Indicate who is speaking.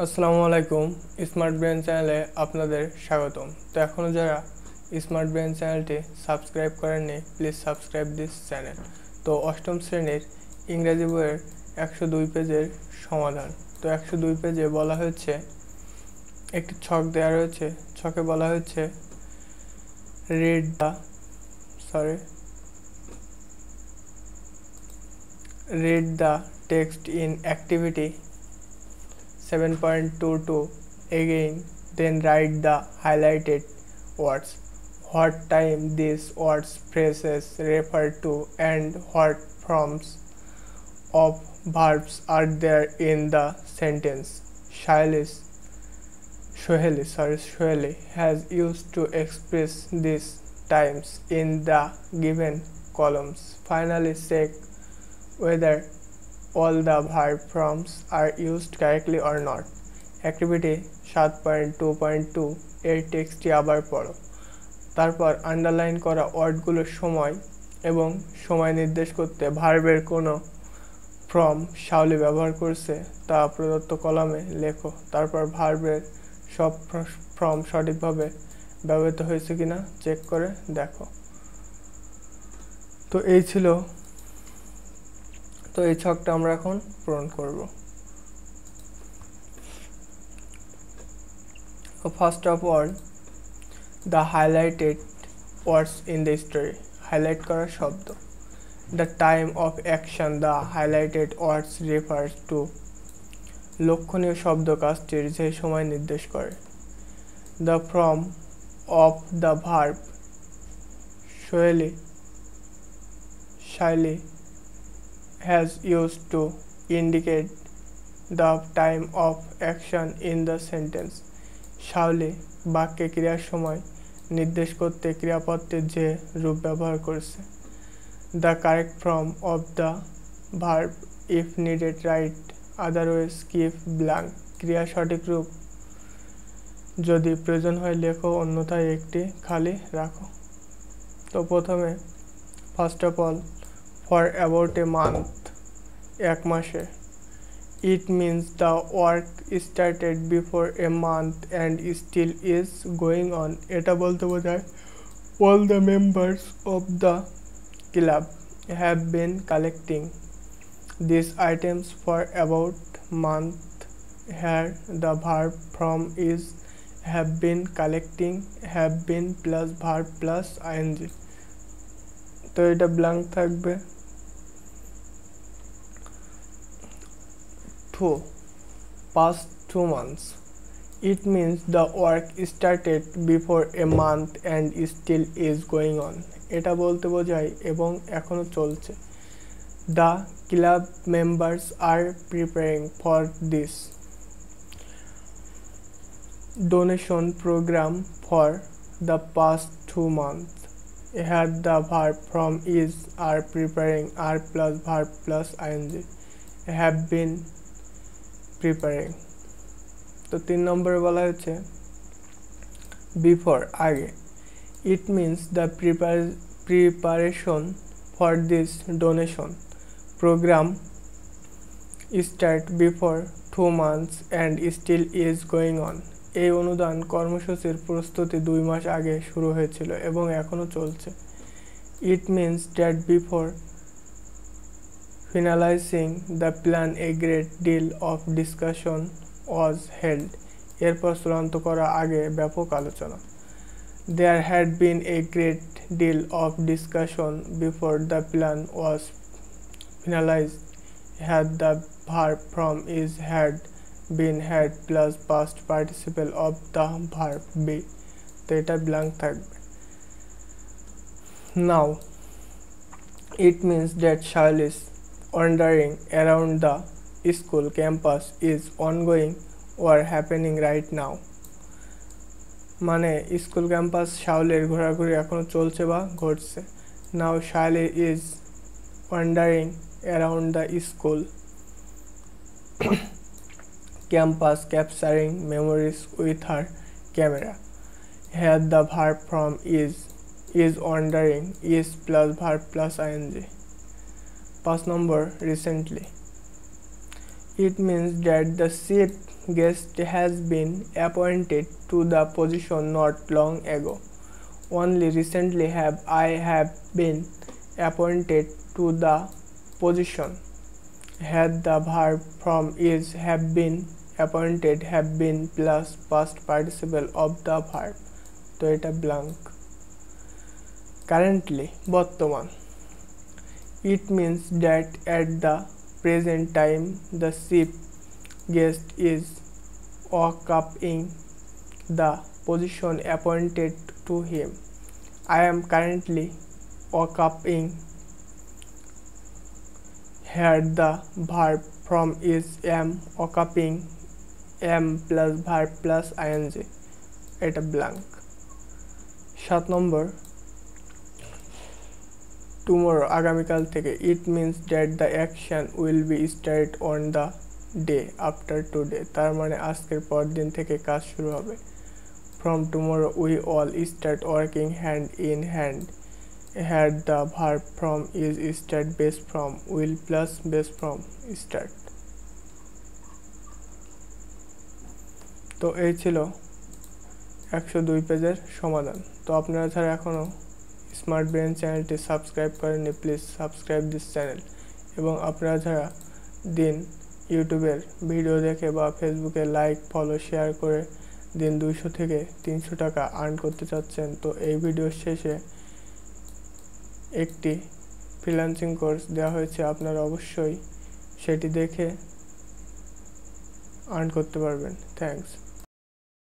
Speaker 1: আসসালামু আলাইকুম। Smart brain চ্যানেলে আপনাদের স্বাগতম। তো এখনও যারা স্মার্ট ব্রেন চ্যানেলটি সাবস্ক্রাইব করেননি, প্লিজ সাবস্ক্রাইব দিস চ্যানেল। তো অষ্টম শ্রেণীর ইংরেজি বইয়ের 102 পেজের সমাধান। তো 102 পেজে বলা হয়েছে, একটি ছক দেওয়া রয়েছে। ছকে বলা হয়েছে read the text in activity 7.22 again, then write the highlighted words, what time these words phrases refer to, and what forms of verbs are there in the sentence. Shweli has used to express these times in the given columns. Finally, check whether all the verb forms are used correctly or not. Activity 7.2.2 এর টেক্সটটি আবার পড়ো। তারপর underline করা ওয়ার্ডগুলোর সময় এবং সময় নির্দেশ করতে ভার্বের কোনো ফ্রম শাওলি ব্যবহার করছে তা প্রদত্ত কলামে লেখো। তারপর ভার্বের সব ফ্রম সঠিকভাবে ব্যবহৃত হয়েছে কিনা চেক করে দেখো। তো এই ছকটা আমরা এখন পূরণ করব। First of all, the highlighted words in the story, highlight করা শব্দ। The time of action, the highlighted words refer to, লক্ষণীয় শব্দ কাজটির যে সময় নির্দেশ করে। The form of the verb, Shweli has used to indicate the time of action in the sentence. Shaoli বাক্যে ক্রিয়ার সময় নির্দেশ করতে ক্রিয়াপদের যে রূপ ব্যবহার করেছে। The correct form of the verb, if needed right, otherwise keep blank, ক্রিয়া সঠিক রূপ যদি প্রয়োজন হয় লেখো, অন্যথায় একটি খালি রাখো। তো প্রথমে first of all, for about a month, এক মাসে। It means the work started before a month and still is going on, এটা বলতে বোঝায় all the members of the club have been collecting this items for about month. Here the verb form is have been collecting, have been plus verb plus I N G. তো এটা blank থাকবে। Past 2 months, it means the work started before a month and still is going on, এটা বলতে বোঝায় এবং এখনো চলছে। The club members are preparing for this donation program for the past 2 months. Here the verb from is are preparing, are plus verb plus ing, have been preparing. তো 3 নম্বরে বলা হয়েছে বিফোর, আগে। It means the preparation for this donation programme start before 2 months and still is going on, এই অনুদান কর্মসূচির প্রস্তুতি 2 মাস আগে শুরু হয়েছিল এবং এখনও চলছে। It means that before finalizing the plan a great deal of discussion was held, এরপর চূড়ান্ত করা আগে ব্যাপক আলোচনা। There had been a great deal of discussion before the plan was finalized. Had the verb from is had been had plus past participle of the verb be, তো এটা blank থাকবে। Now it means that Shweli's wandering around the school campus is ongoing or happening right now, মানে school campus শাওলির ঘোরাঘুরি এখনো চলছে বা ঘটছে। নাও Shweli is wandering around the school campus capturing memories with her camera. Here the verb from is wandering, is plus verb plus ing। 5 number, recently, It means that the ship guest has been appointed to the position not long ago. Only recently have been appointed to the position. Had the verb from is have been appointed have been plus past participle of the verb. তো এটা blank. Currently বর্তমান. It means that at the present time the chief guest is occupying the position appointed to him. I am currently occupying. Here the verb from is am occupying am plus verb plus ing. এটা blank. 7 নম্বর tomorrow আগামীকাল থেকে it means that the action will be started on the day after today তার মানে আজকের পর দিন থেকে কাজ শুরু হবে from tomorrow we all start working hand in hand. Here the verb from is start base from will plus base from start. তো এই ছিল 102 পেজের সমাধান। তো আপনারা যারা এখনো স্মার্ট ব্রেন চ্যানেলটি সাবস্ক্রাইব করেননি প্লিজ সাবস্ক্রাইব দিস চ্যানেল এবং আপনারা যারা দিন ইউটিউবের ভিডিও দেখে বা ফেসবুকে লাইক ফলো শেয়ার করে দিন 200 থেকে 300 টাকা আর্ন করতে চাচ্ছেন তো এই ভিডিওর শেষে একটি ফ্রিল্যান্সিং কোর্স দেওয়া হয়েছে আপনারা অবশ্যই সেটি দেখে আর্ন করতে পারবেন। থ্যাঙ্কস।